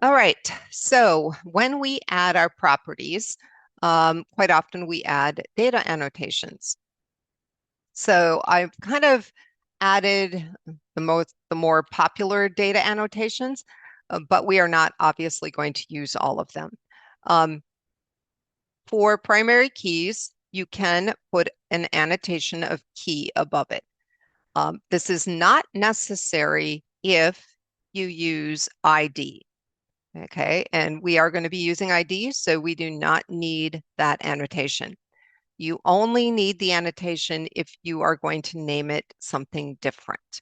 All right, so when we add our properties, quite often we add data annotations. So I've kind of added the more popular data annotations, but we are not obviously going to use all of them. Um, for primary keys, you can put an annotation of key above it. This is not necessary if you use ID. Okay, and we are going to be using ID, so we do not need that annotation. You only need the annotation if you are going to name it something different.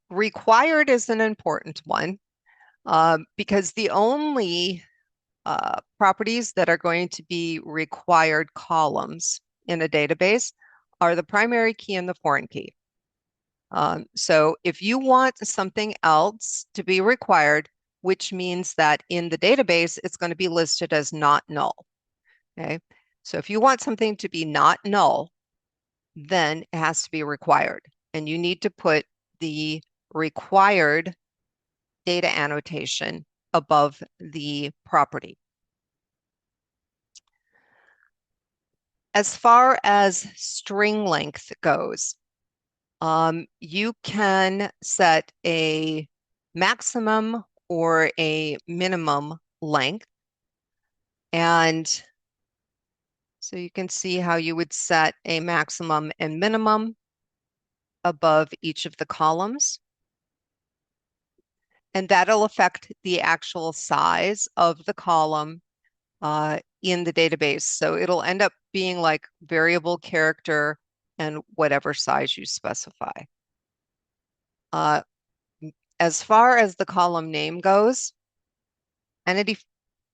Required is an important one because the only properties that are going to be required columns in a database are the primary key and the foreign key. So if you want something else to be required, which means that in the database, it's going to be listed as not null. Okay. So if you want something to be not null, then it has to be required. And you need to put the required data annotation above the property. As far as string length goes, you can set a maximum or a minimum length. And so you can see how you would set a maximum and minimum above each of the columns. And that'll affect the actual size of the column in the database. So it'll end up being like variable character and whatever size you specify. Uh, as far as the column name goes, Entity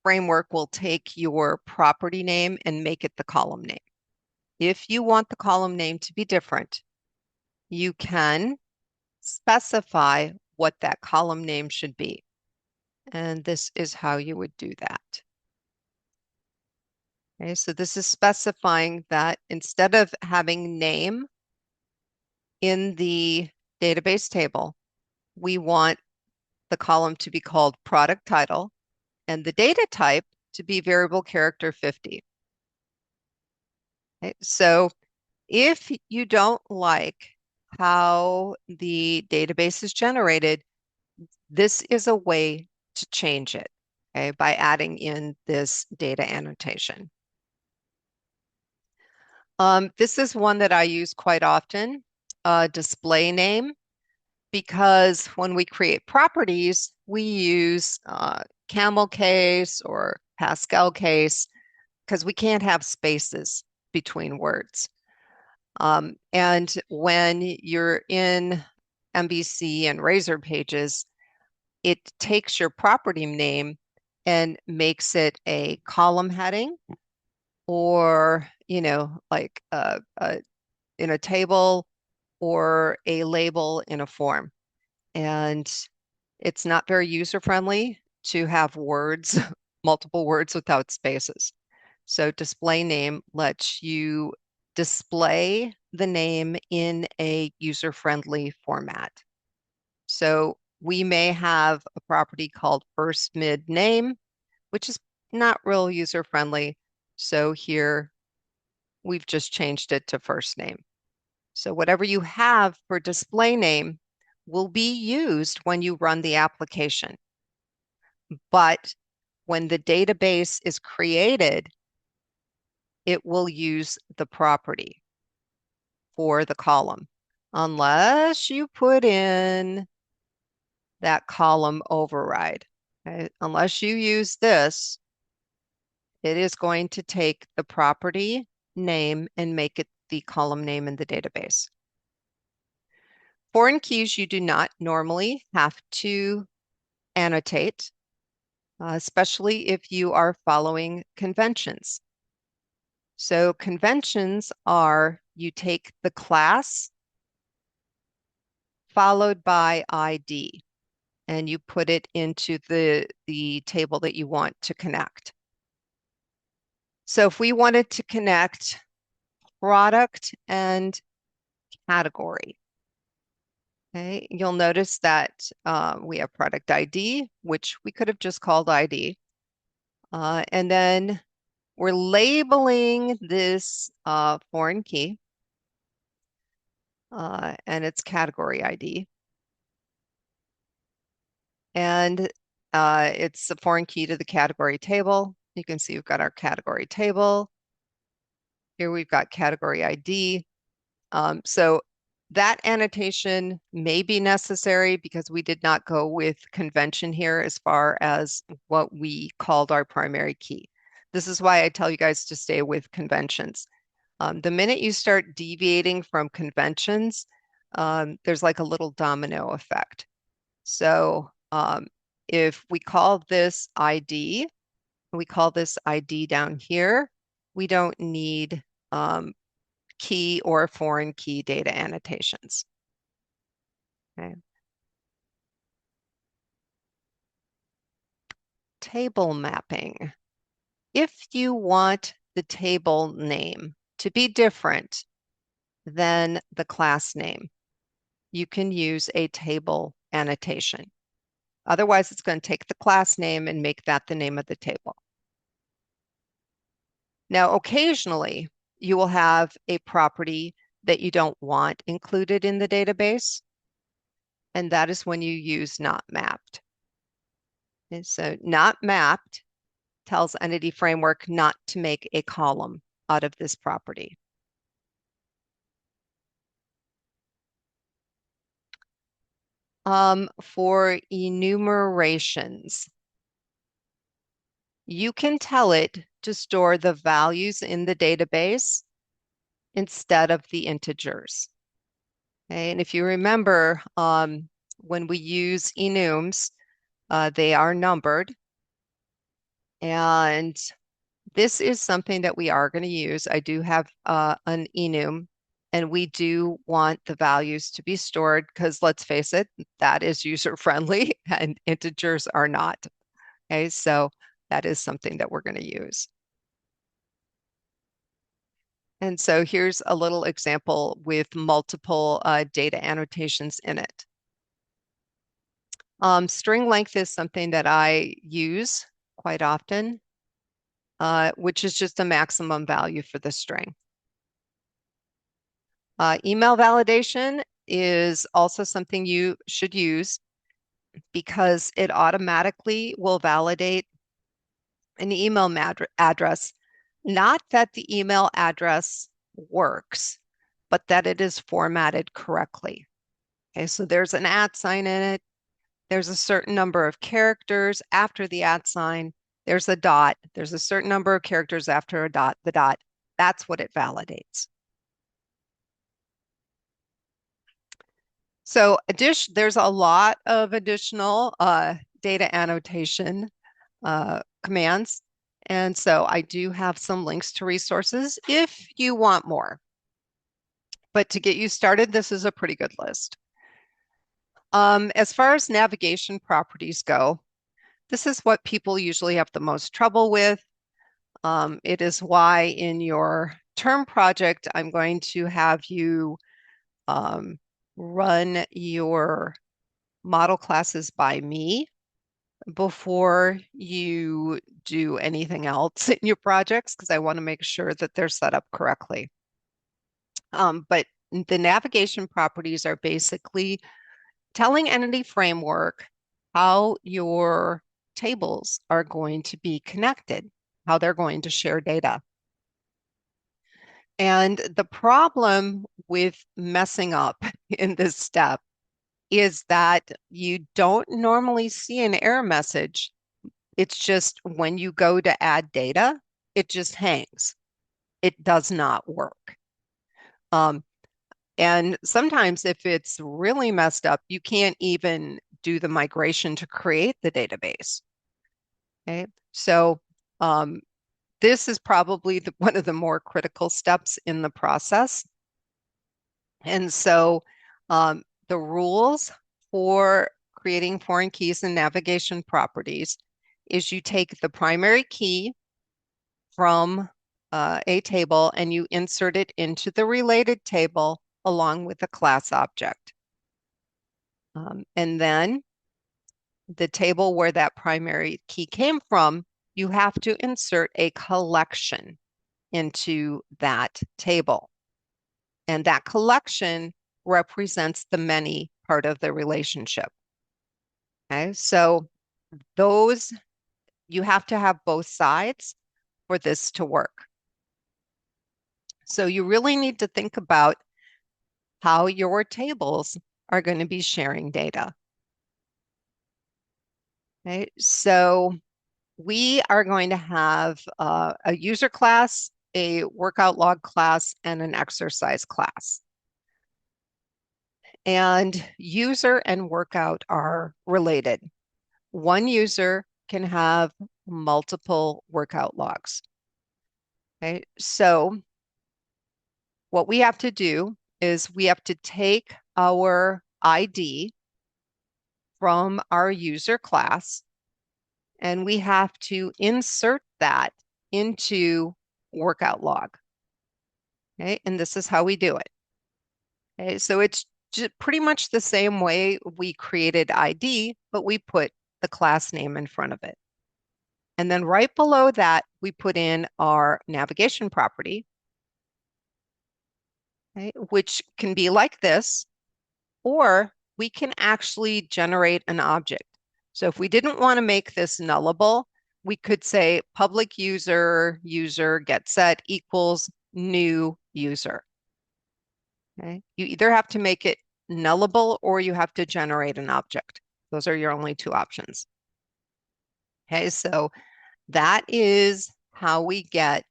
Framework will take your property name and make it the column name. If you want the column name to be different, you can specify what that column name should be. And this is how you would do that. Okay, so this is specifying that instead of having name in the database table, we want the column to be called product title and the data type to be variable character 50. Okay, so if you don't like how the database is generated, this is a way to change it, okay, by adding in this data annotation. This is one that I use quite often, display name, because when we create properties, we use camel case or Pascal case because we can't have spaces between words. And when you're in MVC and Razor pages, it takes your property name and makes it a column heading or, like in a table or a label in a form. And it's not very user-friendly to have words, multiple words without spaces. So display name lets you display the name in a user-friendly format. So we may have a property called first mid name, which is not real user-friendly. So here we've just changed it to first name. So whatever you have for display name will be used when you run the application. But when the database is created, it will use the property for the column, unless you put in that column override. Okay? Unless you use this, it is going to take the property name and make it the column name in the database. Foreign keys you do not normally have to annotate, especially if you are following conventions. So conventions are you take the class followed by ID and you put it into the table that you want to connect. So if we wanted to connect product and category, Okay, you'll notice that we have product ID, which we could have just called ID. And then we're labeling this foreign key and its category ID. And it's a foreign key to the category table. You can see we've got our category table. Here we've got category ID. So that annotation may be necessary because we did not go with convention here as far as what we called our primary key. This is why I tell you guys to stay with conventions. The minute you start deviating from conventions, there's like a little domino effect. So if we call this ID, we call this ID down here, we don't need key or foreign key data annotations. Okay. Table mapping. If you want the table name to be different than the class name, you can use a table annotation. Otherwise, it's going to take the class name and make that the name of the table. Now, occasionally, you will have a property that you don't want included in the database, and that is when you use not mapped. And so not mapped tells Entity Framework not to make a column out of this property. For enumerations, you can tell it to store the values in the database instead of the integers. Okay? And if you remember, when we use enums, they are numbered. And this is something that we are going to use. I do have an enum, and we do want the values to be stored because let's face it, that is user friendly and integers are not. Okay, so that is something that we're going to use. And so here's a little example with multiple data annotations in it. String length is something that I use quite often, which is just a maximum value for the string. Email validation is also something you should use because it automatically will validate an email address. Not that the email address works, but that it is formatted correctly. Okay, so there's an @ sign in it. There's a certain number of characters after the @ sign. There's a dot. There's a certain number of characters after a dot, the dot. That's what it validates. So there's a lot of additional data annotation commands. And so I do have some links to resources if you want more. But to get you started, this is a pretty good list. As far as navigation properties go, this is what people usually have the most trouble with. It is why in your term project, I'm going to have you run your model classes by me before you do anything else in your projects, because I want to make sure that they're set up correctly. But the navigation properties are basically telling Entity Framework how your tables are going to be connected, how they're going to share data. And the problem with messing up in this step is that you don't normally see an error message. It's just when you go to add data, it just hangs. It does not work. And sometimes if it's really messed up, you can't even do the migration to create the database. Okay, so this is probably one of the more critical steps in the process. And so the rules for creating foreign keys and navigation properties is you take the primary key from a table and you insert it into the related table along with the class object. And then the table where that primary key came from, you have to insert a collection into that table. And that collection represents the many part of the relationship. Okay, so those, you have to have both sides for this to work. So you really need to think about how your tables are going to be sharing data. Okay, so we are going to have a user class, a workout log class, and an exercise class. And user and workout are related. One user can have multiple workout logs. Okay, so what we have to do is we have to take our ID from our user class and we have to insert that into workout log. Okay, and this is how we do it. Okay, so it's pretty much the same way we created ID, but we put the class name in front of it. And then right below that, we put in our navigation property, okay, which can be like this, or we can actually generate an object. So if we didn't want to make this nullable, we could say public user, user get set equals new user. Okay. You either have to make it nullable or you have to generate an object. Those are your only two options. Okay, so that is how we get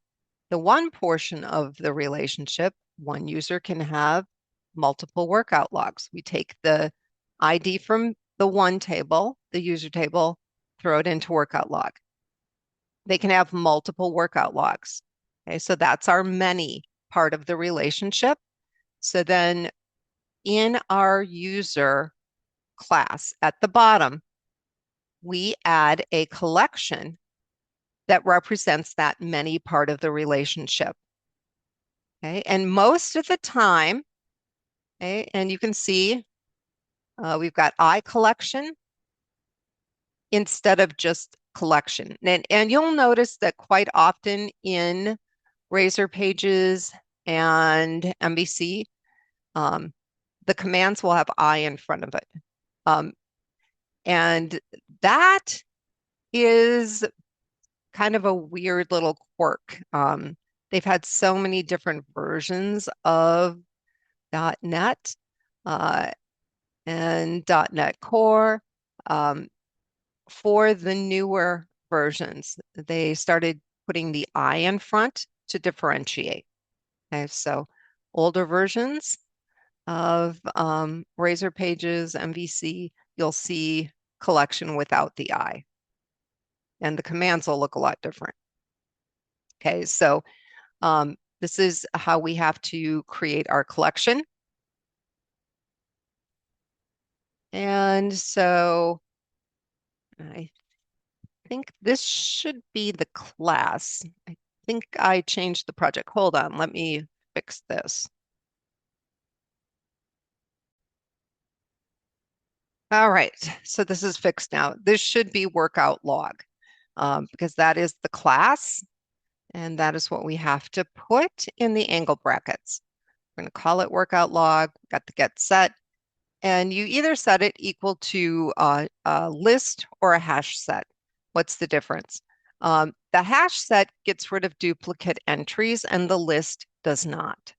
the one portion of the relationship. One user can have multiple workout logs. We take the ID from the one table, the user table, throw it into workout log. They can have multiple workout logs. Okay, so that's our many part of the relationship. So then in our user class at the bottom, we add a collection that represents that many part of the relationship. Okay, and most of the time, okay, and you can see we've got I collection instead of just collection. And you'll notice that quite often in Razor Pages and MVC, the commands will have I in front of it. And that is kind of a weird little quirk. They've had so many different versions of .NET uh, and .NET Core. For the newer versions, they started putting the I in front to differentiate. Okay, so older versions of Razor Pages, MVC, you'll see collection without the I. And the commands will look a lot different. Okay, so this is how we have to create our collection. And so I think this should be the class. I think I changed the project. Hold on, let me fix this. All right, so this is fixed now. This should be workout log because that is the class and that is what we have to put in the angle brackets. We're going to call it workout log, got the get set, and you either set it equal to a list or a hash set. What's the difference? The hash set gets rid of duplicate entries and the list does not.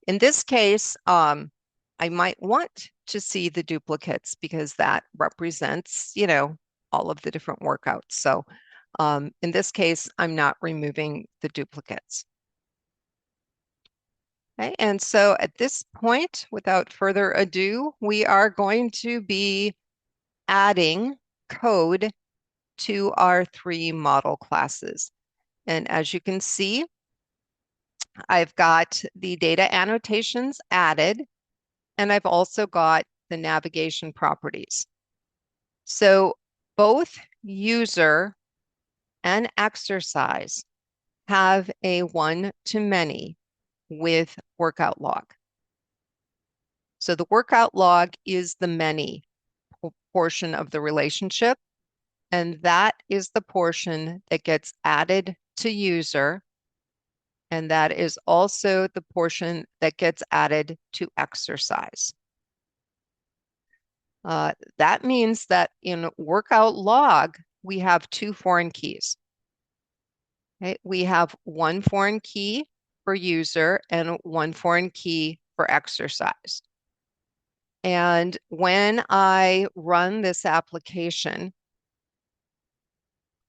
In this case, I might want to see the duplicates because that represents, you know, all of the different workouts. So in this case, I'm not removing the duplicates. Okay, and so at this point, without further ado, we are going to be adding code to our three model classes. And as you can see, I've got the data annotations added, and I've also got the navigation properties. So both user and exercise have a one-to-many with workout log. So the workout log is the many portion of the relationship, and that is the portion that gets added to user, and that is also the portion that gets added to exercise. That means that in workout log, we have two foreign keys. Okay? We have one foreign key for user and one foreign key for exercise. And when I run this application,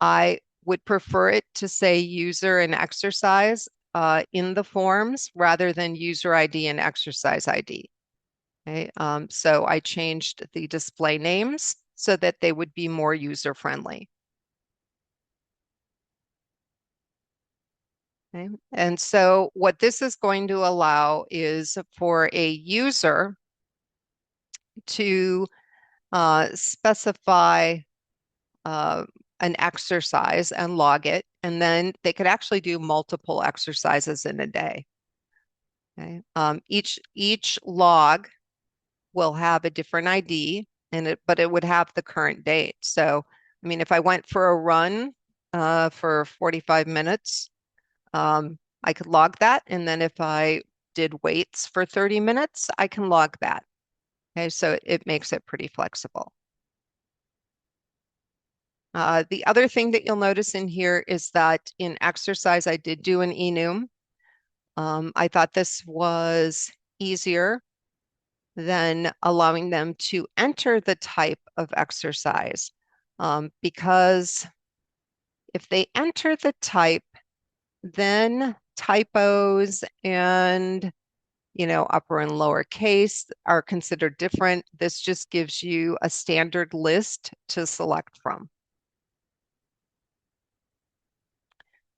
I would prefer it to say user and exercise in the forms rather than user ID and exercise ID. Okay, so I changed the display names so that they would be more user-friendly. Okay, and so what this is going to allow is for a user to specify an exercise and log it, and then they could actually do multiple exercises in a day. Okay, each log will have a different ID, but it would have the current date. So, I mean, if I went for a run for 45 minutes, I could log that, and then if I did weights for 30 minutes, I can log that. Okay, so it makes it pretty flexible. The other thing that you'll notice in here is that in exercise, I did do an enum. I thought this was easier than allowing them to enter the type of exercise. Because if they enter the type, then typos and upper and lower case are considered different. This just gives you a standard list to select from.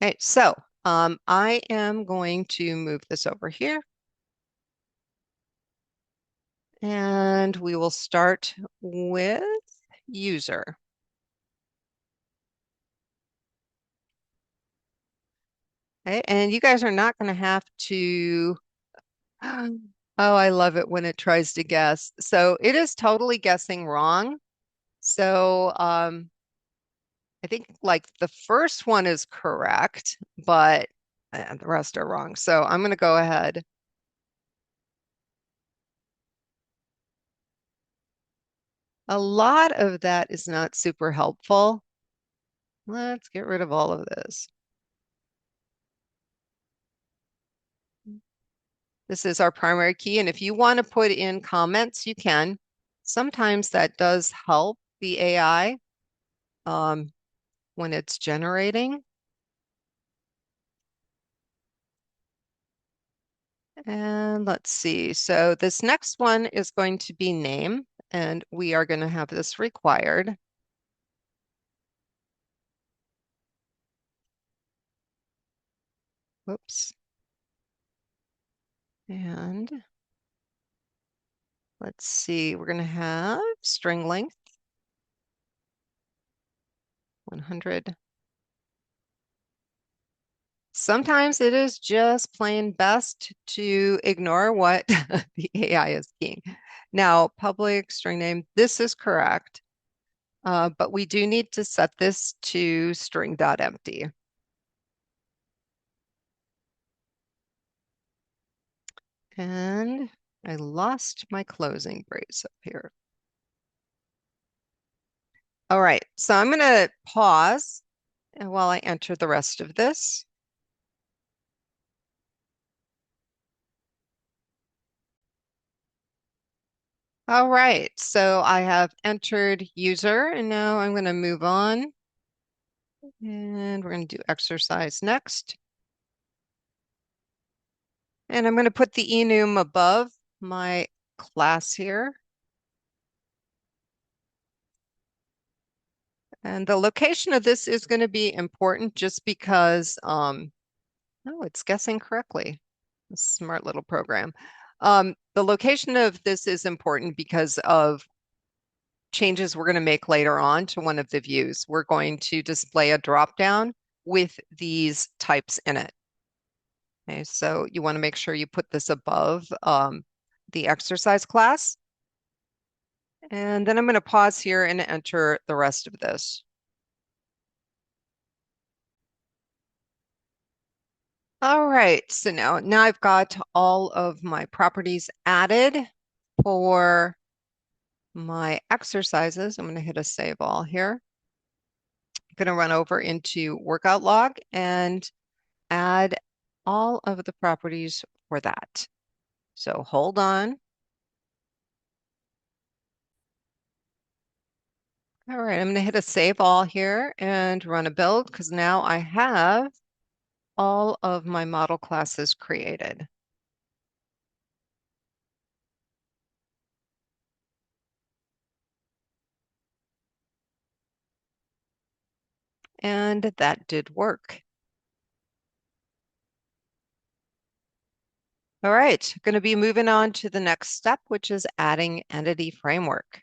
Okay, so I am going to move this over here. And we will start with user. Okay, and you guys are not going to have to, oh, I love it when it tries to guess. So it is totally guessing wrong. So I think like the first one is correct, but the rest are wrong. So I'm going to go ahead. A lot of that is not super helpful. Let's get rid of all of this. This is our primary key, and if you want to put in comments, you can. Sometimes that does help the AI when it's generating. And let's see. So this next one is going to be name, and we are going to have this required. Whoops. And let's see, we're going to have string length 100. Sometimes it is just plain best to ignore what the AI is keying. Now, public string name, this is correct, but we do need to set this to string.empty. And I lost my closing brace up here. All right, so I'm going to pause while I enter the rest of this. All right, so I have entered user, and now I'm going to move on. And we're going to do exercise next. And I'm going to put the enum above my class here. And the location of this is going to be important just because, oh, it's guessing correctly. A smart little program. The location of this is important because of changes we're going to make later on to one of the views. We're going to display a dropdown with these types in it. Okay, so you want to make sure you put this above the exercise class. And then I'm going to pause here and enter the rest of this. All right, so now I've got all of my properties added for my exercises. I'm going to hit a save all here. I'm going to run over into workout log and add all of the properties for that. So hold on. All right, I'm going to hit a save all here and run a build because now I have all of my model classes created. And that did work. All right, going to be moving on to the next step, which is adding entity framework.